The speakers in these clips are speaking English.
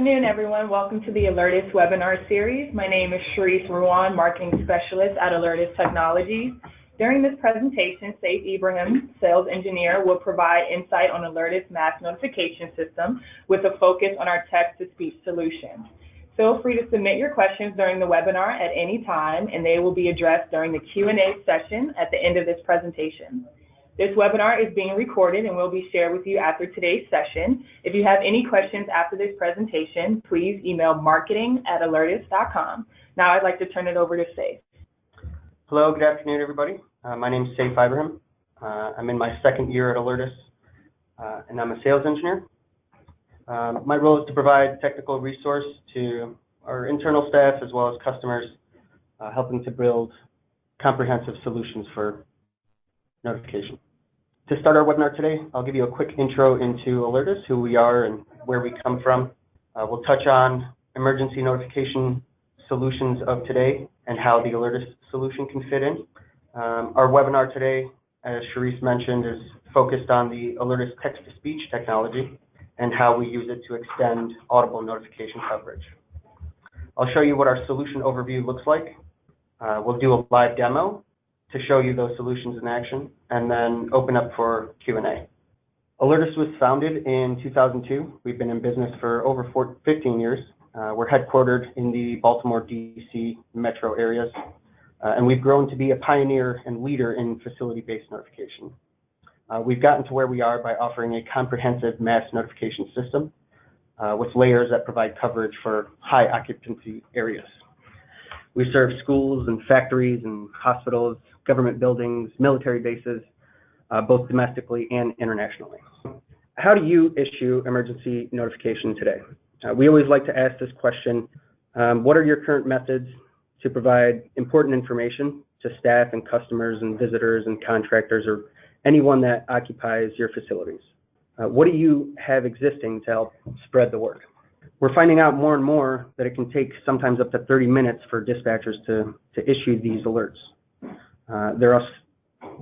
afternoon, everyone. Welcome to the Alertus webinar series. My name is Sharice Ruan, Marketing Specialist at Alertus Technologies. During this presentation, Saif Ibrahim, Sales Engineer, will provide insight on Alertus Mass Notification System with a focus on our text-to-speech solution. Feel free to submit your questions during the webinar at any time, and they will be addressed during the Q&A session at the end of this presentation. This webinar is being recorded and will be shared with you after today's session. If you have any questions after this presentation, please email marketing@alertus.com. Now I'd like to turn it over to Saif. Hello, good afternoon, everybody. My name is Saif Ibrahim. I'm in my second year at Alertus, and I'm a sales engineer. My role is to provide technical resource to our internal staff as well as customers, helping to build comprehensive solutions for notification. To start our webinar today, I'll give you a quick intro into Alertus, who we are and where we come from. We'll touch on emergency notification solutions of today and how the Alertus solution can fit in. Our webinar today, as Sharice mentioned, is focused on the Alertus text-to-speech technology and how we use it to extend audible notification coverage. I'll show you what our solution overview looks like. We'll do a live demo to show you those solutions in action, and then open up for Q&A. Alertus was founded in 2002. We've been in business for over 15 years. We're headquartered in the Baltimore, D.C. metro areas, and we've grown to be a pioneer and leader in facility-based notification. We've gotten to where we are by offering a comprehensive mass notification system with layers that provide coverage for high occupancy areas. We serve schools and factories and hospitals, government buildings, military bases, both domestically and internationally. How do you issue emergency notification today? We always like to ask this question, what are your current methods to provide important information to staff and customers and visitors and contractors or anyone that occupies your facilities? What do you have existing to help spread the word? We're finding out more and more that it can take sometimes up to 30 minutes for dispatchers to issue these alerts.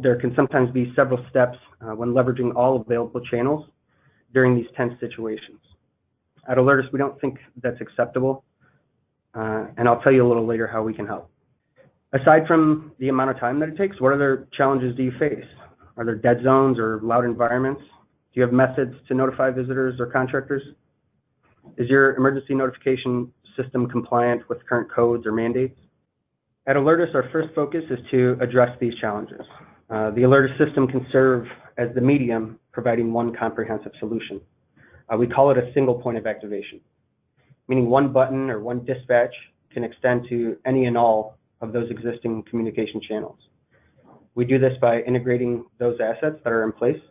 There can sometimes be several steps when leveraging all available channels during these tense situations. At Alertus, we don't think that's acceptable, and I'll tell you a little later how we can help. Aside from the amount of time that it takes, what other challenges do you face? Are there dead zones or loud environments? Do you have methods to notify visitors or contractors? Is your emergency notification system compliant with current codes or mandates? At Alertus, our first focus is to address these challenges. The Alertus system can serve as the medium, providing one comprehensive solution. We call it a single point of activation, meaning one button or one dispatch can extend to any and all of those existing communication channels. We do this by integrating those assets that are in place.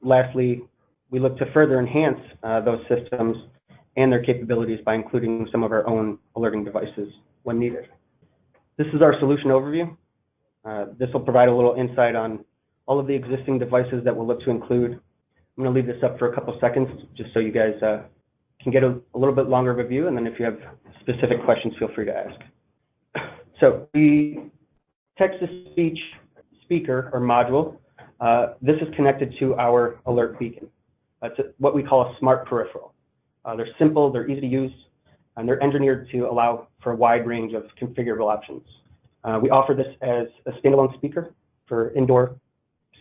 Lastly, we look to further enhance those systems and their capabilities by including some of our own alerting devices when needed. This is our solution overview. This will provide a little insight on all of the existing devices that we'll look to include. I'm going to leave this up for a couple seconds just so you guys can get a little bit longer of a view, and then if you have specific questions, feel free to ask. So the text-to-speech speaker or module, this is connected to our alert beacon. It's what we call a smart peripheral. They're simple, they're easy to use, and they're engineered to allow for a wide range of configurable options. We offer this as a standalone speaker for indoor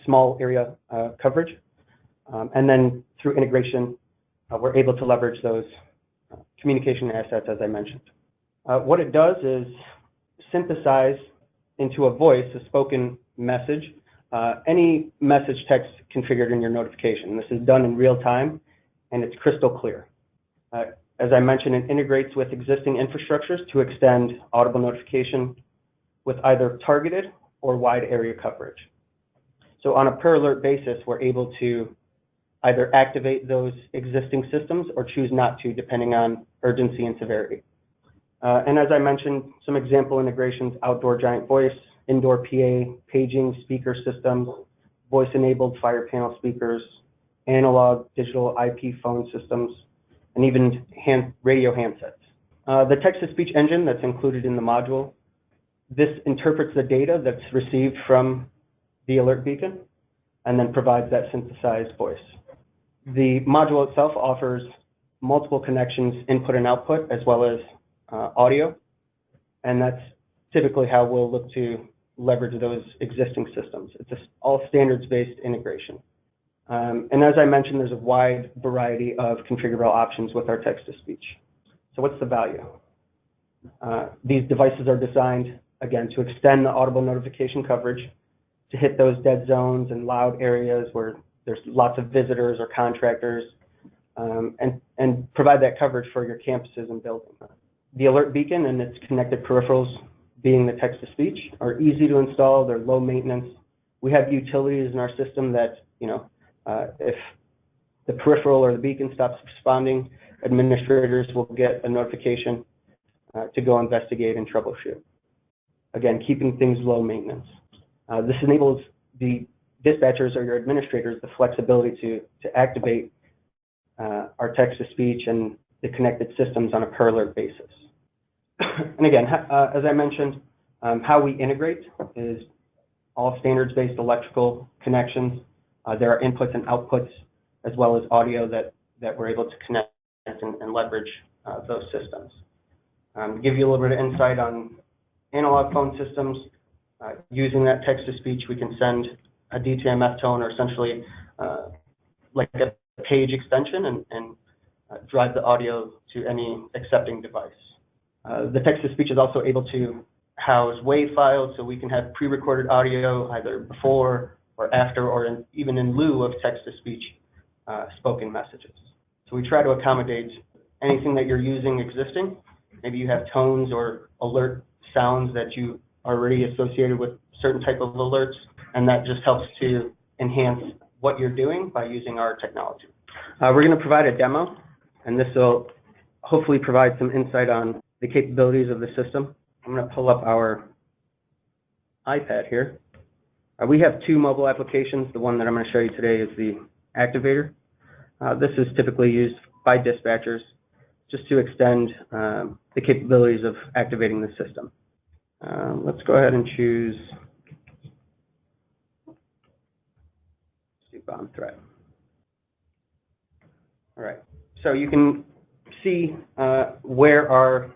small area coverage. And then through integration, we're able to leverage those communication assets, as I mentioned. What it does is synthesize into a voice, a spoken message, any message text configured in your notification. This is done in real time, and it's crystal clear. As I mentioned, it integrates with existing infrastructures to extend audible notification with either targeted or wide area coverage. So on a per alert basis, we're able to either activate those existing systems or choose not to, depending on urgency and severity. And as I mentioned, some example integrations: outdoor giant voice, indoor PA, paging speaker systems, voice-enabled fire panel speakers, analog digital IP phone systems, and even radio handsets. The text-to-speech engine that's included in the module, this interprets the data that's received from the alert beacon and then provides that synthesized voice. The module itself offers multiple connections, input and output, as well as audio. And that's typically how we'll look to leverage those existing systems. It's all standards-based integration. And as I mentioned, there's a wide variety of configurable options with our text-to-speech. So what's the value? These devices are designed, again, to extend the audible notification coverage to hit those dead zones and loud areas where there's lots of visitors or contractors, and provide that coverage for your campuses and buildings. The alert beacon and its connected peripherals, being the text-to-speech, are easy to install. They're low maintenance. We have utilities in our system that, if the peripheral or the beacon stops responding, administrators will get a notification to go investigate and troubleshoot. Again, keeping things low maintenance. This enables the dispatchers or your administrators the flexibility to activate our text-to-speech and the connected systems on a per alert basis. And again, as I mentioned, how we integrate is all standards-based electrical connections. There are inputs and outputs, as well as audio that we're able to connect and leverage those systems. To give you a little bit of insight on analog phone systems, using that text-to-speech, we can send a DTMF tone, or essentially like a page extension, and drive the audio to any accepting device. The text-to-speech is also able to house WAV files, so we can have pre-recorded audio either before or after, or even in lieu of text-to-speech spoken messages. So we try to accommodate anything that you're using existing. Maybe you have tones or alert sounds that you already associated with certain type of alerts, and that just helps to enhance what you're doing by using our technology. We're going to provide a demo, and this will hopefully provide some insight on the capabilities of the system. I'm going to pull up our iPad here. We have two mobile applications. The one that I'm going to show you today is the activator. This is typically used by dispatchers just to extend the capabilities of activating the system. Let's go ahead and choose bomb threat. All right, so you can see where our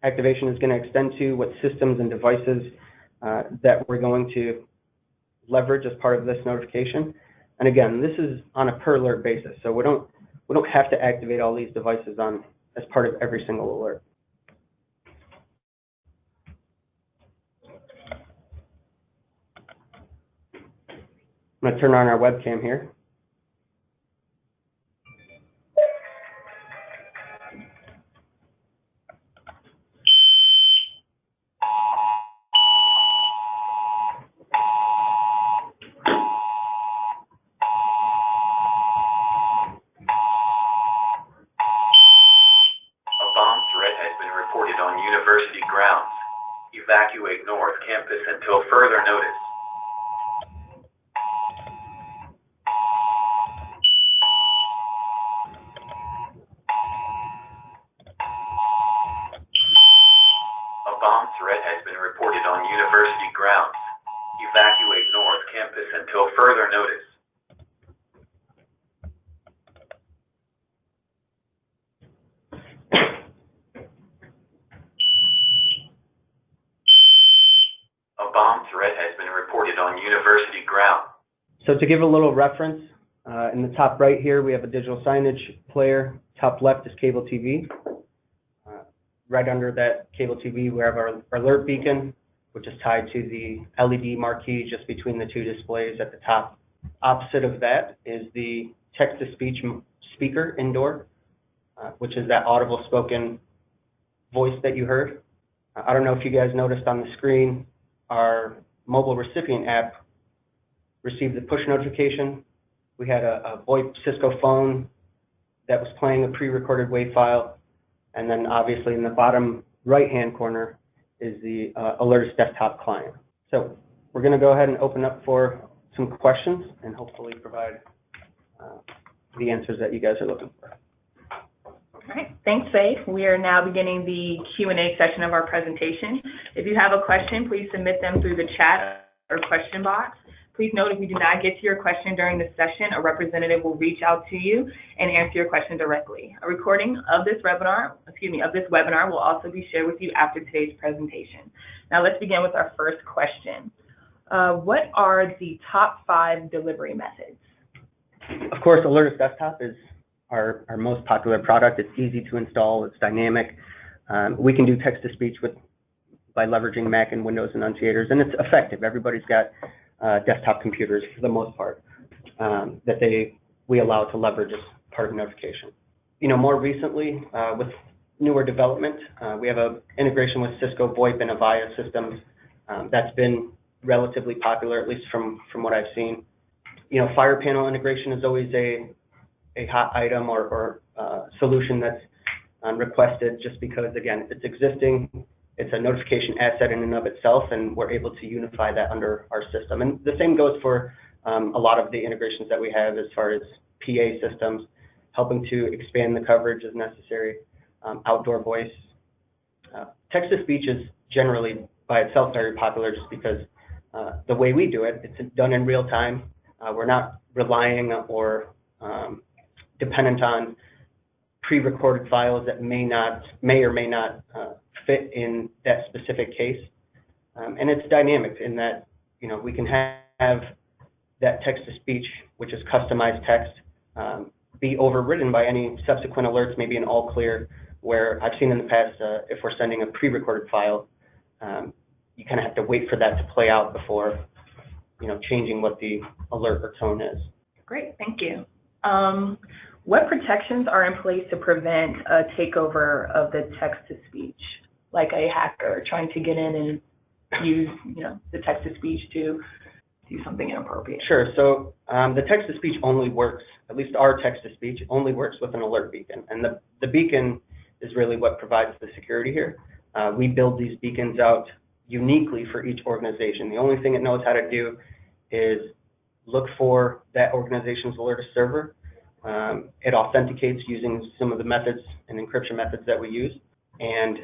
activation is going to extend to, what systems and devices that we're going to leverage as part of this notification. And again, this is on a per alert basis, so we don't have to activate all these devices as part of every single alert. I'm going to turn on our webcam here. Evacuate North Campus until further notice. A bomb threat has been reported on university grounds. Evacuate North Campus until further notice. On university ground. So to give a little reference, in the top right here we have a digital signage player. Top left is cable TV. Right under that cable TV we have our alert beacon, which is tied to the LED marquee just between the two displays at the top. Opposite of that is the text-to-speech speaker indoor, which is that audible spoken voice that you heard. I don't know if you guys noticed on the screen, our mobile recipient app received a push notification. We had a VoIP Cisco phone that was playing a pre-recorded WAV file, and then obviously in the bottom right-hand corner is the Alertus desktop client. So we're going to go ahead and open up for some questions and hopefully provide the answers that you guys are looking for. All right, thanks, Faith. We are now beginning the Q&A section of our presentation. If you have a question, please submit them through the chat or question box. Please note if we do not get to your question during this session, a representative will reach out to you and answer your question directly. A recording of this webinar will also be shared with you after today's presentation. Now let's begin with our first question. What are the top 5 delivery methods? Of course, Alertus Desktop is our most popular product. It's easy to install, it's dynamic. We can do text-to-speech by leveraging Mac and Windows enunciators, and it's effective. Everybody's got desktop computers for the most part that we allow to leverage as part of notification. More recently, with newer development, we have an integration with Cisco VoIP and Avaya systems. That's been relatively popular, at least from what I've seen. Fire panel integration is always a hot item or solution that's requested, just because, again, it's existing, it's a notification asset in and of itself, and we're able to unify that under our system. And the same goes for a lot of the integrations that we have as far as PA systems, helping to expand the coverage as necessary, outdoor voice. Text-to-speech is generally by itself very popular just because the way we do it, it's done in real time. We're not relying or dependent on pre-recorded files that may or may not fit in that specific case. And it's dynamic in that, we can have that text-to-speech, which is customized text, be overridden by any subsequent alerts, maybe an all clear, where I've seen in the past, if we're sending a pre-recorded file, you kind of have to wait for that to play out before, changing what the alert or tone is. Great, thank you. What protections are in place to prevent a takeover of the text-to-speech, like a hacker trying to get in and use, the text-to-speech to do something inappropriate? Sure. So the text-to-speech only works, at least our text-to-speech only works with an alert beacon, and the beacon is really what provides the security here. We build these beacons out uniquely for each organization. The only thing it knows how to do is look for that organization's Alertus server. It authenticates using some of the methods and encryption methods that we use, and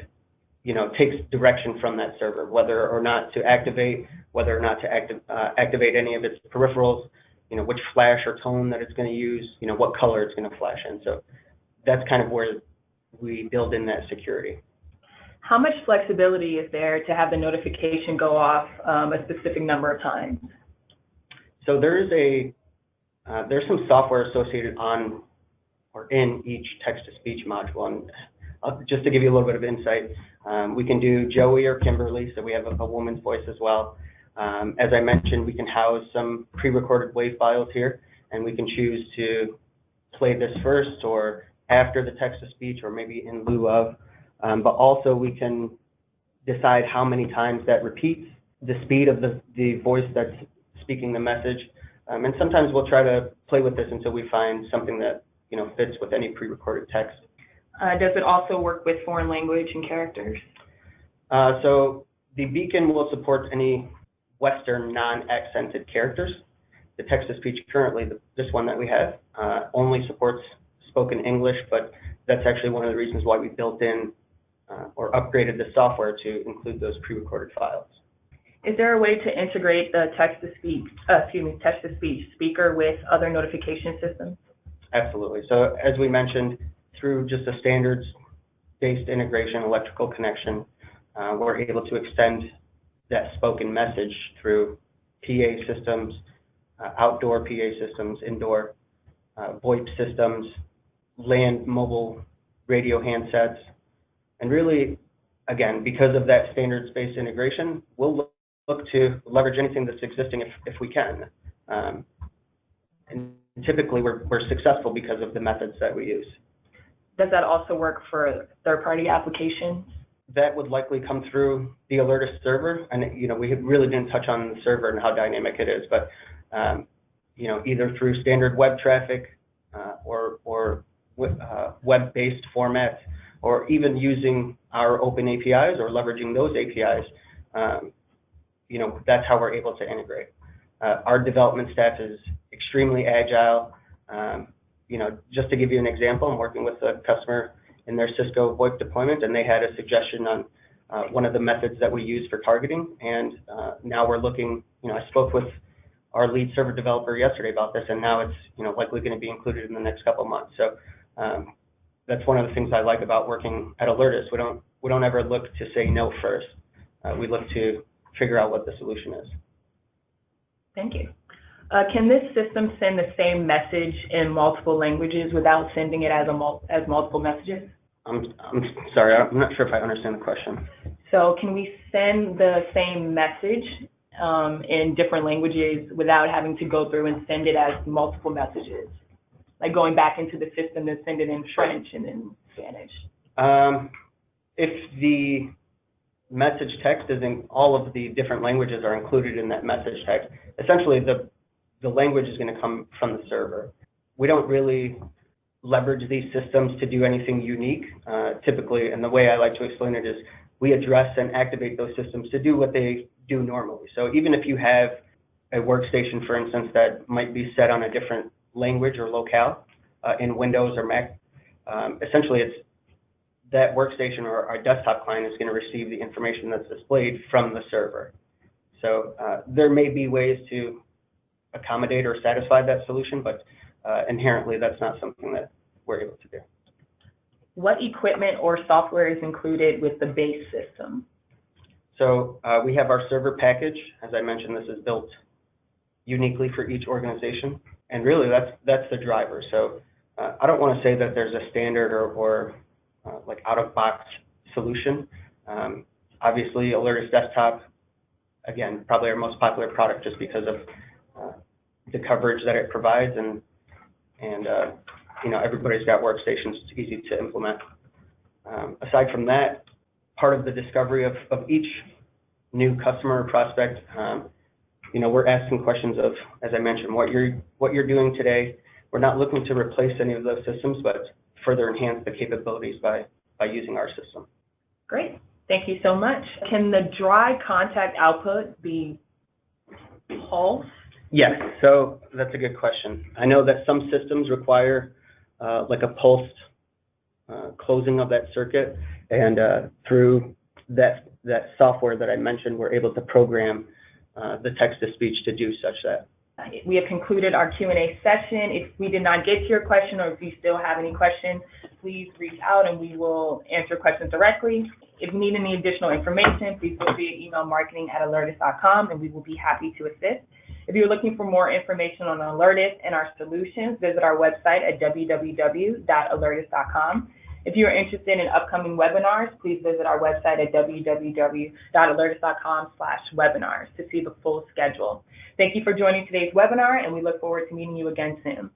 takes direction from that server, whether or not to activate, whether or not to activate any of its peripherals, which flash or tone that it's going to use, what color it's going to flash in. So that's kind of where we build in that security. How much flexibility is there to have the notification go off a specific number of times? So there's some software associated on or in each text-to-speech module. And just to give you a little bit of insight, we can do Joey or Kimberly, so we have a woman's voice as well. As I mentioned, we can house some pre-recorded WAV files here, and we can choose to play this first or after the text-to-speech or maybe in lieu of. But also we can decide how many times that repeats, the speed of the voice that's speaking the message. And sometimes we'll try to play with this until we find something that fits with any pre-recorded text. Does it also work with foreign language and characters? So the beacon will support any Western non-accented characters. The text-to-speech currently, this one that we have, only supports spoken English, but that's actually one of the reasons why we built in or upgraded the software to include those pre-recorded files. Is there a way to integrate the text-to-speech speaker with other notification systems? Absolutely. So as we mentioned, through just a standards-based integration, electrical connection, we're able to extend that spoken message through PA systems, outdoor PA systems, indoor VoIP systems, land mobile radio handsets. And really, again, because of that standards-based integration, we'll look to leverage anything that's existing if we can. And typically, we're successful because of the methods that we use. Does that also work for third-party applications? That would likely come through the Alertus server, and we really didn't touch on the server and how dynamic it is, but either through standard web traffic or web-based formats, or even using our open APIs or leveraging those APIs, that's how we're able to integrate. Our development staff is extremely agile. Just to give you an example, I'm working with a customer in their Cisco VoIP deployment, and they had a suggestion on one of the methods that we use for targeting. And now we're looking, I spoke with our lead server developer yesterday about this, and now it's likely going to be included in the next couple of months. So that's one of the things I like about working at Alertus. We don't ever look to say no first. We look to figure out what the solution is. Thank you. Can this system send the same message in multiple languages without sending it as multiple messages? I'm sorry, I'm not sure if I understand the question. So can we send the same message in different languages without having to go through and send it as multiple messages? Like going back into the system to send it in French and in Spanish? If the message text is in all of the different languages are included in that message text, essentially the language is going to come from the server. We don't really leverage these systems to do anything unique. Typically, and the way I like to explain it is we address and activate those systems to do what they do normally. So even if you have a workstation, for instance, that might be set on a different language or locale in Windows or Mac, essentially it's that workstation or our desktop client is going to receive the information that's displayed from the server. So there may be ways to accommodate or satisfy that solution, but inherently that's not something that we're able to do. What equipment or software is included with the base system? So we have our server package. As I mentioned, this is built uniquely for each organization, and really that's the driver. So I don't want to say that there's a standard or like out-of-box solution. Obviously, Alertus Desktop, again, probably our most popular product just because of the coverage that it provides, and everybody's got workstations. It's easy to implement. Aside from that, part of the discovery of each new customer or prospect, we're asking questions of, as I mentioned, what you're doing today. We're not looking to replace any of those systems, but further enhance the capabilities by using our system. Great. Thank you so much. Can the dry contact output be pulsed? Yes, so that's a good question. I know that some systems require like a pulsed closing of that circuit, and through that software that I mentioned, we're able to program the text-to-speech to do such that. We have concluded our Q&A session. If we did not get to your question, or if you still have any questions, please reach out and we will answer questions directly. If you need any additional information, please feel free to email marketing@alertus.com and we will be happy to assist. If you're looking for more information on Alertus and our solutions, visit our website at www.alertus.com. If you are interested in upcoming webinars, please visit our website at www.alertus.com/webinars to see the full schedule. Thank you for joining today's webinar, and we look forward to meeting you again soon.